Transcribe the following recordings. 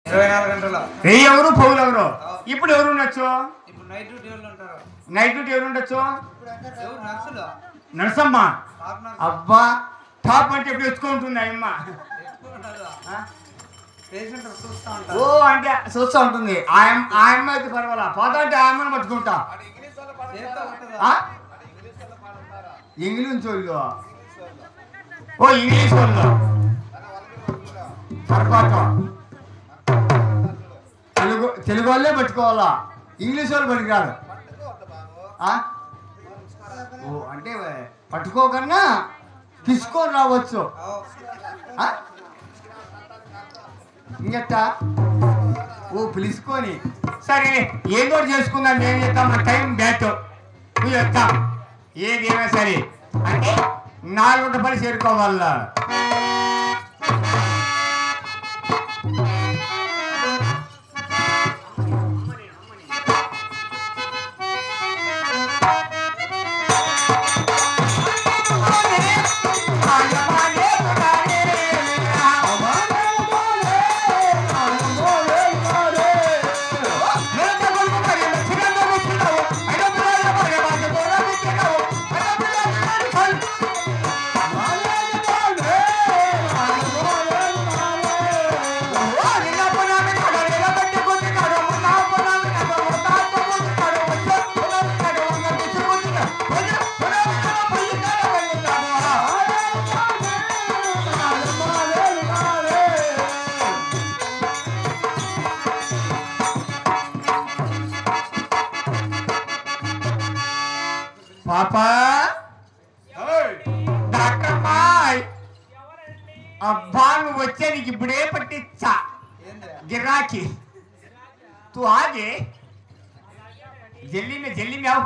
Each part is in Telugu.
24 గంటలు ఎవరు పౌలు ఎవరు ఇప్పుడు ఎవరు ఉండొచ్చు? ఇప్పుడు నైట్ డ్యూటీ వాళ్ళు ఉంటారు. నైట్ డ్యూటీ ఎవరు ఉండొచ్చు? ఎవరు నర్సులు? నర్సమ్మ. Top nurse. అబ్బా టాప్ అంటే ఎప్పుడు ఎత్తుకుంటుంది అమ్మ. పేషెంట్ చూస్తూ ఉంటారు. ఓ అంటే చూస్తూ ఉంటుంది. ఆ అమ్మ అయితే పర్వాలా, పోతా అంటే ఆ అమ్మని పట్టుకుంటా. ఇంగ్లీష్ వాళ్ళు. ఓ ఇంగ్లీష్ వాళ్ళు తర్వాత తెలుగు వాళ్ళే పట్టుకోవాలా, ఇంగ్లీష్ వాళ్ళు పట్టుకురాదు. ఓ అంటే పట్టుకోకన్నా తీసుకొని రావచ్చు. ఇంకెట్టా ఓ పిలుచుకొని సరే ఏదో చేసుకుందాం, ఏం చేద్దాం, మన టైం బ్యాట్ నువ్వు చెప్తాం ఏది ఏమైనా సరే అంటే 4 రూపాయలు చేరుకోవాలా. పాపా డాక్టర్ మాయ్ అబ్బా నువ్వు వచ్చే నీకు ఇప్పుడే పట్టించా గిరాకీ తూ ఆగే జల్లి में आओ.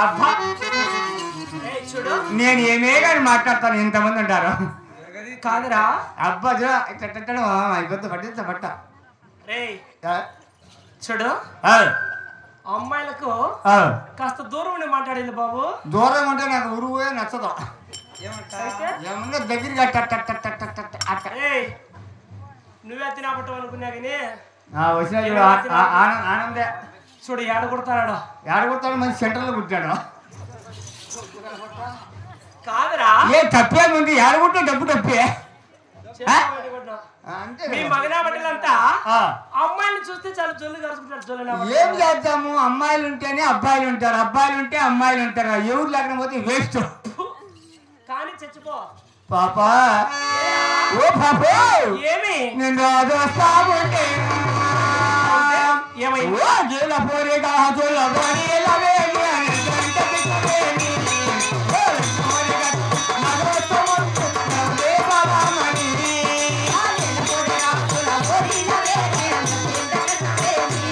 అబ్బా నేను ఏమే కానీ మాట్లాడతాను, ఎంతమంది ఉంటారు కాదురా. అబ్బా అయిపోద్ది పట్టిస్తా పట్ట చూడు అమ్మాయిలకు కాస్త దూరం ఉండి మాట్లాడింది బాబు. దూరం ఉంటే నాకు ఉరువే నచ్చదు, ఏమన్నా దగ్గరగా నువ్వే తినపట్టం అనుకున్నా కానీ వచ్చిన ఆనందే. చూడు ఏడ కొడతాడు, మంచి సెంటర్లో కుట్టాడు. కాదురా ఏ తప్పేముంది, ఏడగొట్టే డబ్బు తప్పే. మీ మగనా బట్టలంతా అమ్మాయిని చూస్తే చాలా జొల్లు కలుసుకుంటారు. ఏం చేద్దాము, అమ్మాయిలు ఉంటేనే అబ్బాయిలు ఉంటారు, అబ్బాయిలు ఉంటే అమ్మాయిలు ఉంటారు. ఎవరు లేకపోతే వేస్ట్. తెచ్చిపో. పాపా ఓ పాపా ఏమి నేను రాజొస్తామంటే ఏమైంది? ఓ గేల పోరే గాజుల బడిల వేగి అని గంటకి కొరేని ఓ పోరే నగొస్తమంటే నవ్వే బాలమణి ఆ గేల పోరే గాజుల బడిల వేగి అని గంటకి కొరేని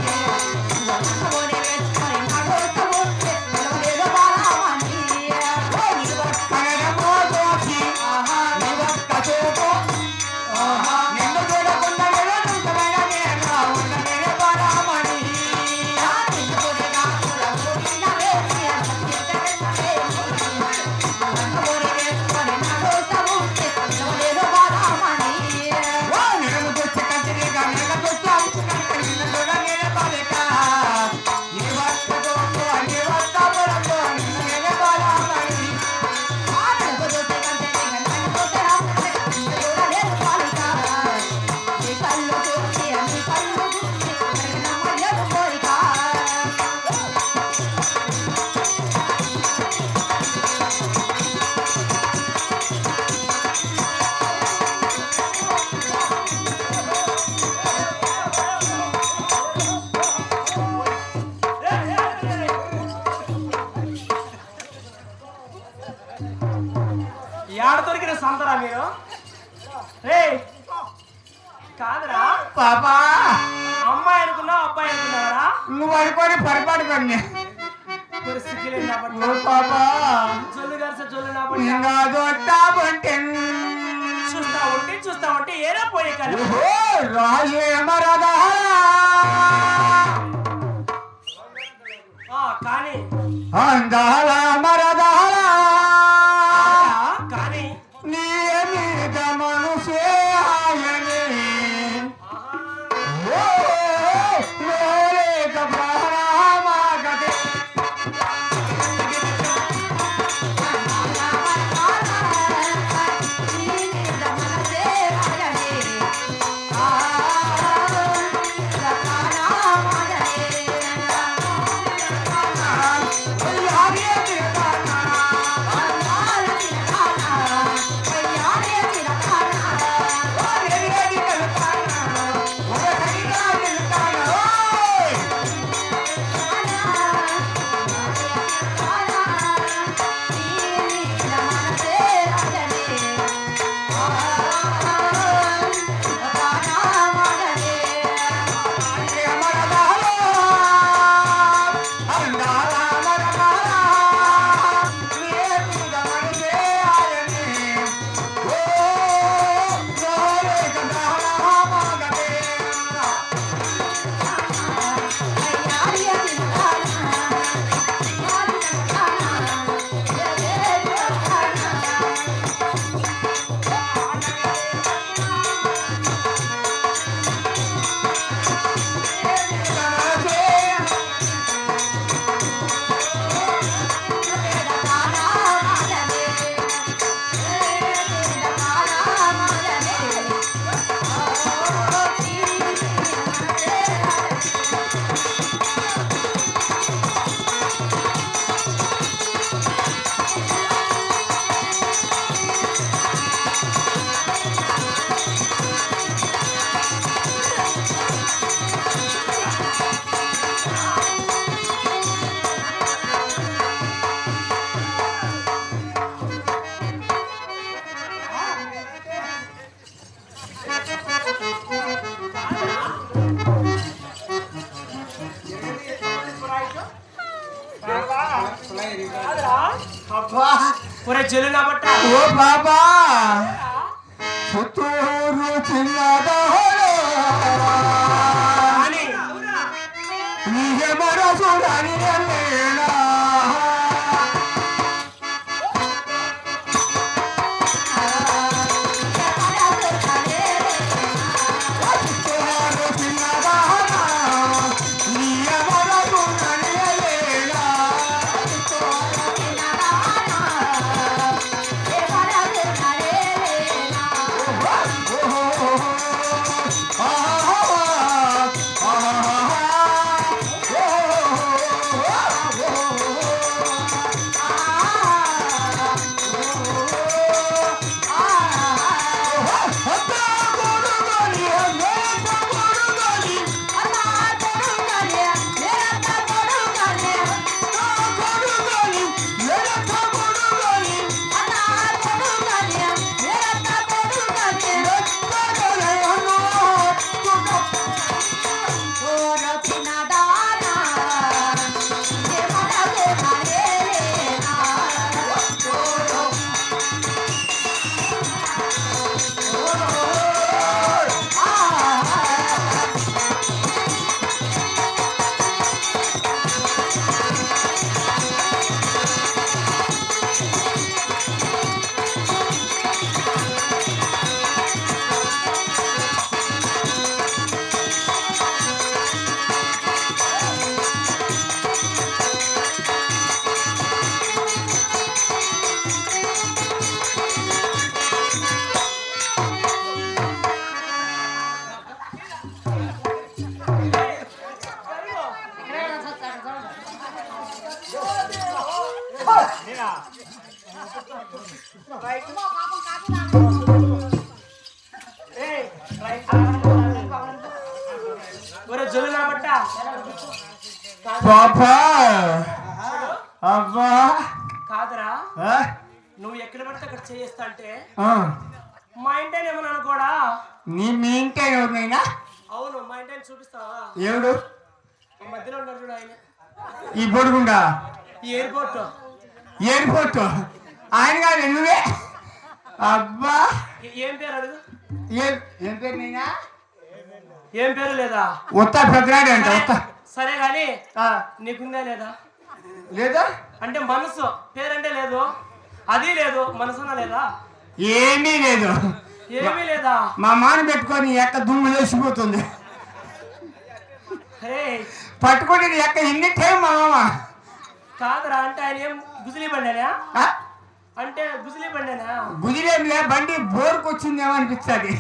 పోరే వేసుకొని నగొస్తమంటే నవ్వే బాలమణి ఓ నివక్కనమో దోచి ఆహా నివక్కచోకో ఆహా నిన్ను చూడకుండా నిలనుంటమైన నేనా ఉన్ననే బాలమణి ఆ నిన్ను పోరే గాజుల బడిల వేగి అని గంటకి కొరేని పోరే వేసుకొని నగొస్తమంటే నవ్వే బాలమణి ఓ నిన్ను చూస్తే కంటిగా నిలదొచ్చాం నిన్ను చూడనే బాలిక నివక్కచోకో నివక్కబరకో నిన్ను బాలమణి ఆ నిన్ను చూస్తే కంటిగా నిలదొచ్చాం నిన్ను చూడనే బాలిక నీ కళ్ళు చూసి నీ కళ్ళు చూసి నమ్మలేదు కోరిక ఏడ దొరికిన సంతరా మీరు? రే కాదురా, పాపా అమ్మాయి అనుకున్నావు అబ్బాయి అనుకున్నావరా? నువ్వు అనుకోని పొరపాటు కొన్ని పరిస్థితి లేదు కాబట్టి ఓ పాపా జొల్లు కలిసి జొల్లు నాపడి ఇంకా చూస్తామంటే చూస్తా ఉంటే ఏరా పోయే కాలం. ఓహో రాయే మరదహరా కానీ అందాల మరదహరా కానీ నీ మీద మనసే ఆయనే ఓ లోరేక ప్రాణమాగదే ఒరే జల్లు నా బట్ట ఓ బాబా పుత్తూరు చిన్నదోడు కానీ నీకే మనసు రాని లేనా పుత్తూరు చిన్నదోడు నీకే మనసు రాని లేనా ఓ ఏయ్, రైట్. ఒరే జొల్లు నా బట్ట పాపా అబ్బా కాదురా, ఆ? నువ్వు ఎక్కడ పడితే అక్కడ చేయిస్తా అంటే ఆ. మా ఇంటిని ఏమన్నా అనుకోడా? మీ ఇంటే ఎవరినైనా అవును, మా ఇంటిని చూపిస్తావా? ఎవడు మధ్యలో ఉన్నారు చూడు ఆయన, ఈ బొడుగుండా ఈ ఎయిర్పోర్ట్. ఎయిర్పోర్ట్ ఆయన కాదు నువ్వే. అబ్బా ఏం పేరు అడుగు? ఏం పేరు నైనా? ఏం పేరు లేదా? ఉత్తా పెద్దనాడు అంట ఉత్తా. సరే గాని నీకుందా లేదా? లేదా అంటే మనసు పేరంటే లేదు, అది లేదు, మనసున లేదా? ఏమీ లేదు. ఏమీ లేదా? మా మాన పెట్టుకొని ఎక్క దుమ్ము లేచిపోతుంది. అరే పట్టుకొని ఎక్క ఇన్ని టైం మా మామ. కాదురా, అంటే ఆయన ఏం గుజిలీ బండేనా? ఆ? అంటే గుజిలీ బండేనా? గుజిలేమిలే బండి బోర్కు వచ్చిందేమో అనిపిస్తుంది.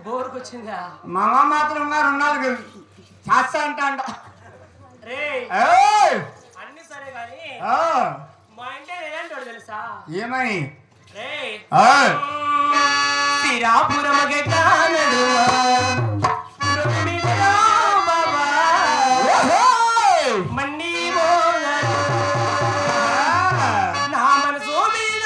బోర్కి వచ్చిందా? మా మామ మాత్రం ఉన్నారు ఉన్నాళ్ళు చేస్తా అంట. రే ఏయ్! అన్ని సరే గాని ఆ. మా ఇంటే ఏంటో తెలుసా? ఏమని? రే ఆ. శ్రీరాపురం మన్ని నా మనసు మీద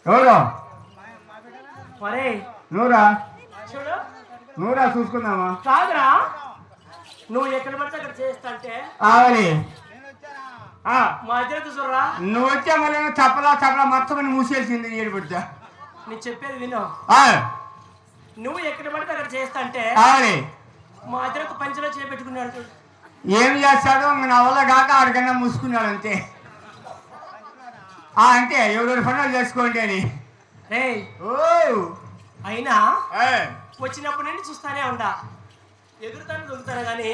ఎవరు మరే నువ్వురా చూడు, నువ్వురా చూసుకుందామా. కాదురా, నువ్వు ఎక్కడ పడితే అక్కడ చేస్తా అంటే ఆవలి మా అజరత చూడరా. నువ్వు వచ్చే మళ్ళీ చప్పలా మొత్తం మూసేసింది ఏడుబడితే. నేను చెప్పేది విను. నువ్వు ఎక్కడ పడితే అక్కడ చేస్తా అంటే ఆవలి మా అజరత పంచలో చేపెట్టుకున్నాడు చూడు. ఏం చేస్తాడో నా వల్ల కాక ఆడికన్నా మూసుకున్నాడు అంతే. అంతే ఎవరెవరి పనులు చేసుకోండి అని. రే ఓ అయినా వచ్చినప్పటి నుండి చూస్తానే ఉండా, ఎదురుతాను దొరుకుతాను కానీ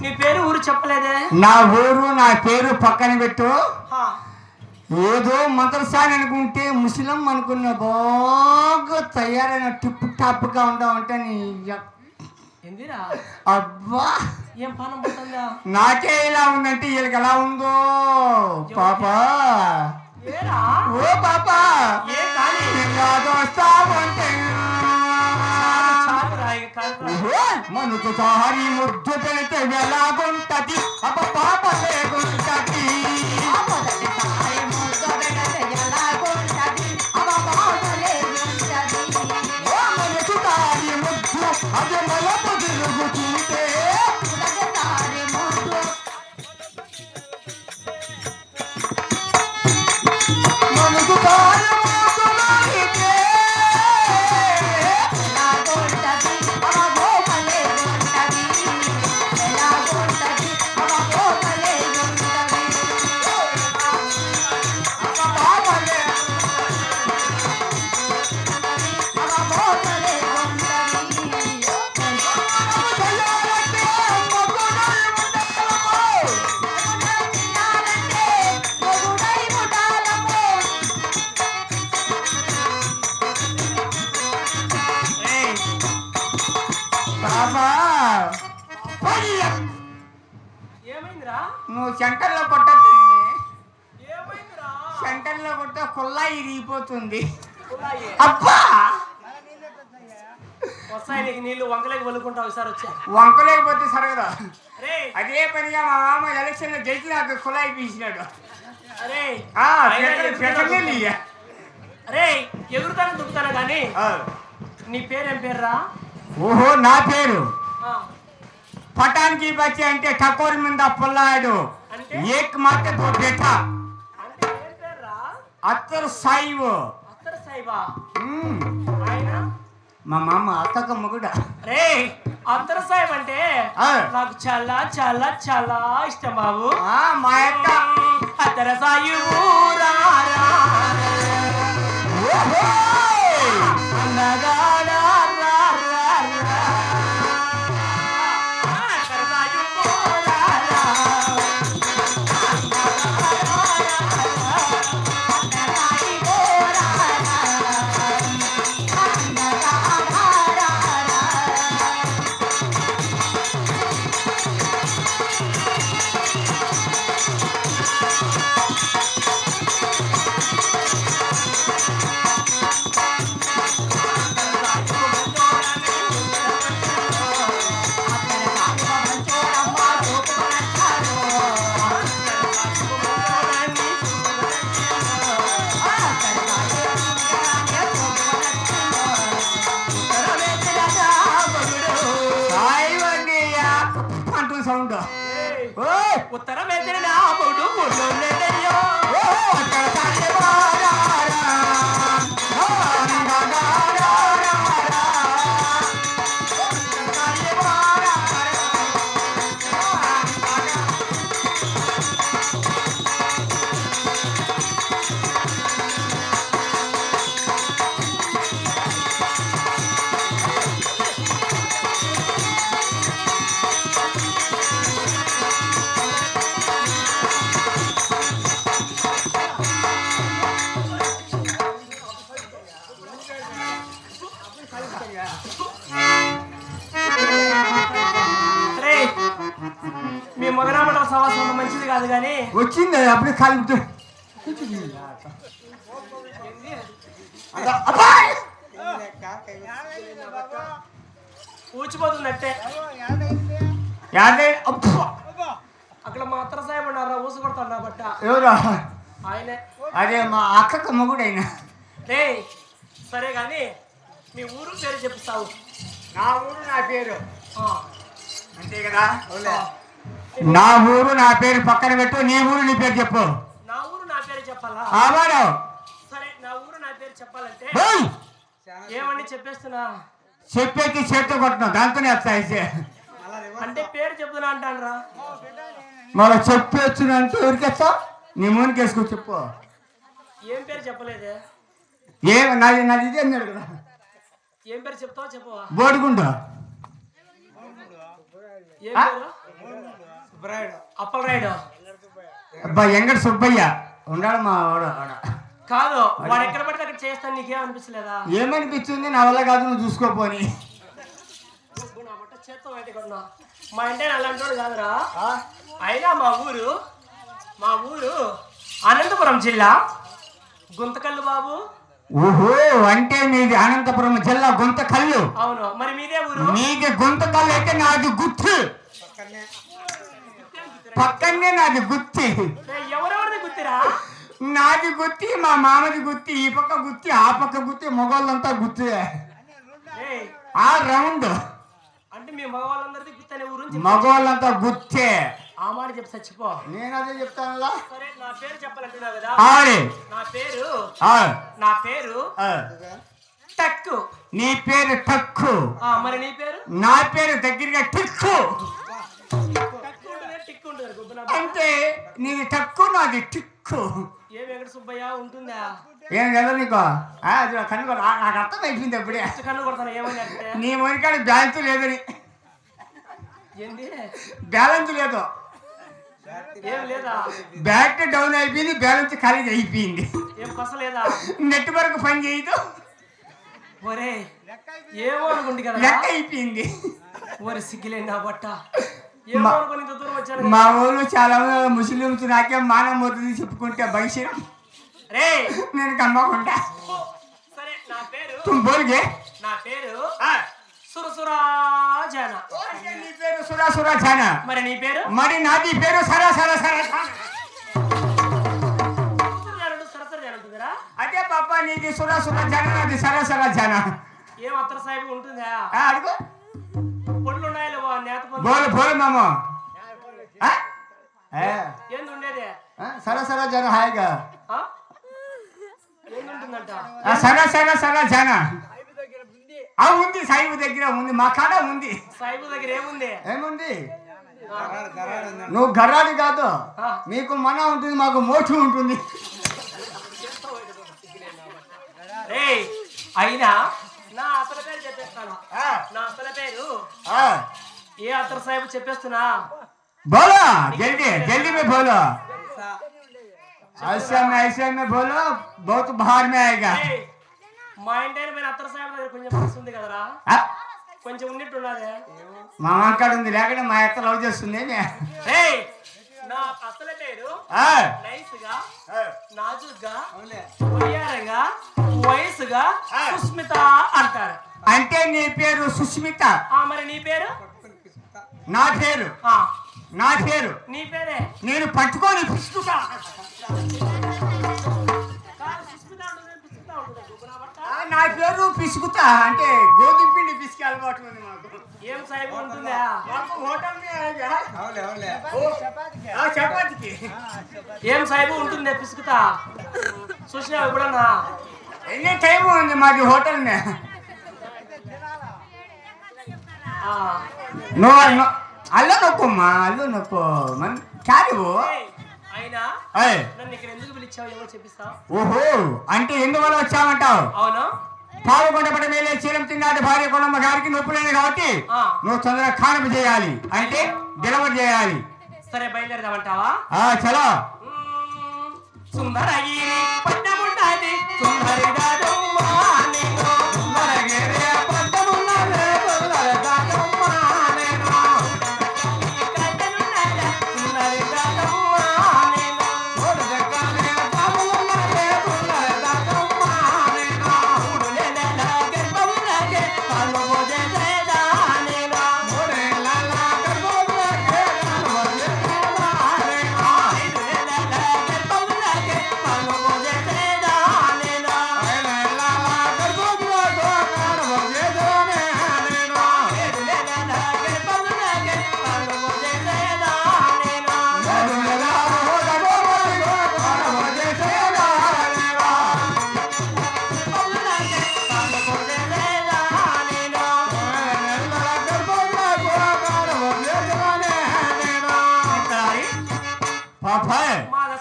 నీ పేరు ఊరు చెప్పలేదే. నా ఊరు నా పేరు పక్కన పెట్టు. హా, ఏదో మదర్సాని అనుకుంటే ముస్లిం అనుకున్న బాగా తయారైన టిప్ టాప్గా ఉంటావంటే నీ ఎందురా అబ్బా ఏం పానం పడుతుందా? నాకే ఇలా ఉందంటే వీళ్ళకి ఎలా ఉందో పాపా. ఏరా ఓ పాపా ఏ కానీ మనకు సారి ముద్దు పెడితే ఎలాగుంటది అబ్బ పాప లేగుంటది. మనకు సారి ముద్దు అది మలపు తిరుగుతుంటే మనకు సారి ఏమైందిరా? నువ్వు సెంటర్లో కొట్టతుంది. ఏమైందిరా? సెంటర్లో కొట్ట కుల్లా ఇరిగిపోతుంది. కుళాయి. అబ్బా వస్తాయి నీకు నీళ్ళు వంకలేకి వలుకుంటావు ఈసారి వచ్చా. వంకలేకపోతే సరగదా. అరే అదే పనిగా మా మామ ఎలక్షన్ లో గెలిచి నాకు కుళాయి పీసినాడు. అరే అరే ఎగురుతాను దుక్కుతాను కానీ నీ పేరేం పేర్రా? ఓహో నా పేరు ఆ, పటాన్కి బచ్చి అంటే టకోరి మీద పుల్లాడు అంటే? ఏక్ మాట తో బేటా అంటే ఏం పేర్రా? అత్తరు సాయివు. అత్తరు సాయిబా? మ్మ్. ఆయన మా మామ అత్తక మొగుడా. రే అత్తరు సాయిబ్ అంటే నాకు చాలా చాలా చాలా ఇష్టం బాబు. మా యొక్క అత్తరు సాయిబు రా రా. ఓహో! అందగా రా రా రా రా. అత్తరు సాయిబు రా రా. సౌండ్ ఉత్తరం వెళ్తే నా మూడు మూడు లేదయ్యో. అరే మీ మగనామట సవాసం మంచిది కాదు కానీ వచ్చింది అప్పుడే కాలితో ఊచిపోతుందట్టే. యాదే అక్కడ మా అత్తర సాయం ఉన్నారా ఊసు కొడతాడు బట్ట ఎవరా ఆయనే. అదే మా అక్కకు మొగుడైనా. రే సరే కానీ మీ ఊరు పేరు చెప్తావు. నా ఊరు నా పేరు ఆ, అంతే కదా. నా ఊరు నా పేరు పక్కన పెట్టు, నీ ఊరు నీ పేరు చెప్పు. నా ఊరు నా పేరు చెప్పాలా? ఆవాడు సరే నా ఊరు నా పేరు చెప్పాలంటే ఏమని చెప్పేస్తున్నా. చెప్పేకి చేతితో కొట్టినావు దాంతోనే వస్తాయి. అంటే పేరు చెప్తున్నా అంటానరా. మళ్ళీ చెప్పొచ్చు అంటే ఎవరికేస్తా నీ మూనికి వేసుకో చెప్పు. ఏం పేరు చెప్పలేదే. నాది నాది ఇదే అన్నాడు కదా. ఏం పేరు చెప్తావో చెప్పవా? బోడిగుండు. ఏం పేరు? అప్పలరాయుడు. అబ్బా ఎంగడి సుబ్బయ్య ఉన్నాడు మా వాడు ఆడ. కాదు వాడు ఎక్కడ పడితే అక్కడ చేస్తాను. నీకేం అనిపించలేదా? ఏమనిపించింది నా వల్ల కాదు నువ్వు చూసుకోపోని. చేత్తో పెట్టుకున్నా మా ఇంటే అలాంటి కాదురా. అయినా మా ఊరు అనంతపురం జిల్లా గుంతకల్లు బాబు. ఓహో, అంటే మీది అనంతపురం జిల్లా గుంతకల్లు. అవును, మరి మీదే ఊరు? మీది గుంతకల్లు అయితే నాది గుత్తి పక్కనే. నాది గుత్తి. ఎవరెవరిది గుత్తిరా? నాది గుత్తి, మా మామది గుత్తి, ఈ పక్క గుత్తి, ఆ పక్క గుత్తి, మగవాళ్ళంతా గుత్తి. ఆ రౌండ్ అంటే మీ మగవాళ్ళందరిది గుత్తి అనే ఊరు? మగవాళ్ళంతా గుత్తే. ఆ మాట చెప్పి చచ్చిపో. నేను అదే చెప్తాను. సరే, నా పేరు చెప్పాలంటున్నావు కదా. నా పేరు టక్కు. నీ పేరు టక్కు. మరి నీ పేరు? నా పేరు దగ్గరగా టిక్కు. అంటే నీది టక్కు, నాది టిక్కు. ఏ వెంకట సుబ్బయ్య ఉంటుందా? ఏం కదా నీకు కన్ను కూడా నాకు అర్థం అయిపోయింది అప్పుడే. కన్ను కొడతాను ఏమని? నీ మొనికాడ బ్యాలెన్స్ లేదని. ఏంటి బ్యాలెన్స్ లేదు? ఏం లేదా? బ్యాటరీ డౌన్ అయిపోయింది, బ్యాలెన్స్ ఖాళీ అయిపోయింది. ఏం కొసలేదా? నెట్వర్క్ పని చేయదు. ఒరే ఏమో అనుకుంది కదా, లెక్క అయిపోయింది. ఒరే సిగ్గులేండి నా బట్ట. ఏమో అనుకుని ఇంత దూరం వచ్చాను. మా ఊళ్ళో చాలా ముస్లింస్ నాకే మానం పోతుంది చెప్పుకుంటే భవిష్యం. రే నేను కమ్మకుండా. సరే, నా పేరు బోల్గే. నా పేరు సురసురా జానా. నీ పేరు సురా జానా. మరి నీ పేరు? మరి నాది పేరు సరా సరా సరా. అదే పాప, నీది సురా జానా, నాది సరా సరా జానా. ఏం అత్తర సాహిబ్ ఉంటుందా? అడుగు. పొడులు ఉన్నాయా? నేత బోల్ మామ. ఏంది ఉండేది? సరా సరా జానా హాయిగా. ఏంటుందంట? సరా సరా సరా జానా ఉంది. సాయిబు దగ్గర ఉంది, మా కాడ ఉంది. సాయిబు దగ్గర ఏముంది? నువ్వు గర్రాడి కాదు, మీకు మన ఉంటుంది, మాకు మోటు ఉంటుంది. అయినా నా అసలు పేరు చెప్పేస్తాను. నా అసలు పేరు ఏ అత్తర సాహిబ్ చెప్పేస్తున్నా. बोलो जल्दी में बोलो. ऐसे में बोलो, बहुत बाहर में आएगा. మా ఇంటి మీద అత్తర సాహిబ్ దగ్గర కొంచెం మనసు ఉంది కదరా, కొంచెం ఉన్నట్టున్నదే. మా మాకాడు ఉంది, లేకపోతే మా అత్త లవ్ చేస్తుంది. నా అసలు పేరు నైస్ గా, నాజుగ్గా, వయ్యారంగా, వయసుగా సుస్మిత అంటారు. అంటే నీ పేరు సుస్మిత? మరి నీ పేరు? నా పేరు నీ పేరే. నేను పట్టుకొని పిసుకుతా. నా పేరు పిసుకుతా, అంటే గోధుమ పిండి పిసికి అలవాటు ఉంది మాకు. ఏం సాయిబు ఉంటుందా? చపాతీకి ఏం సాయిబు ఉంటుందే పిసుకుతా? చూసినావు ఎప్పుడన్నా? ఎన్ని టైం ఉంది మాది హోటల్ మే. అల్లు నొక్కమ్మా, అల్లు నొక్కు. అయినా నన్ను ఇక్కడ ఎందుకు పిలిచావు ఏమో చెప్పిస్తావు? ఓహో, అంటే ఎందువల్ల వచ్చామంటావు? అవును. పావుకొండపడి మేలే చీలం తిన్నాడు భార్య కొనమ్మ గారికి నొప్పులేని కాబట్టి నువ్వు తొందరగా కానపు చేయాలి, అంటే డెలివరీ చేయాలి. సరే, బయలుదేరదామంటావా? చలో. సుందరగిరి పట్టముండాది, సుందరి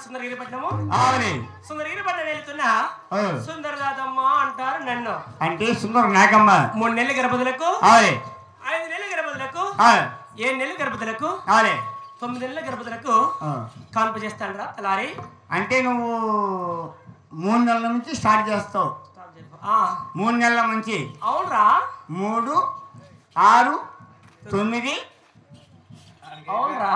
సుందరగిరి పట్టణము. సుందరగిరి పట్టణం వెళ్తున్నా సుందరదాదమ్మ అంటారు నన్ను. అంటే సుందర నాగమ్మ. 3 నెలల గర్భవతులకు, 5 నెలల గర్భవతులకు, 7 నెలల గర్భవతులకు, 9 నెలల గర్భవతులకు కాన్పు చేస్తాను తలారి. అంటే నువ్వు 3 నెలల నుంచి స్టార్ట్ చేస్తావు. 3 నెలల నుంచి. అవునరా. 3, 6, 9 అవునరా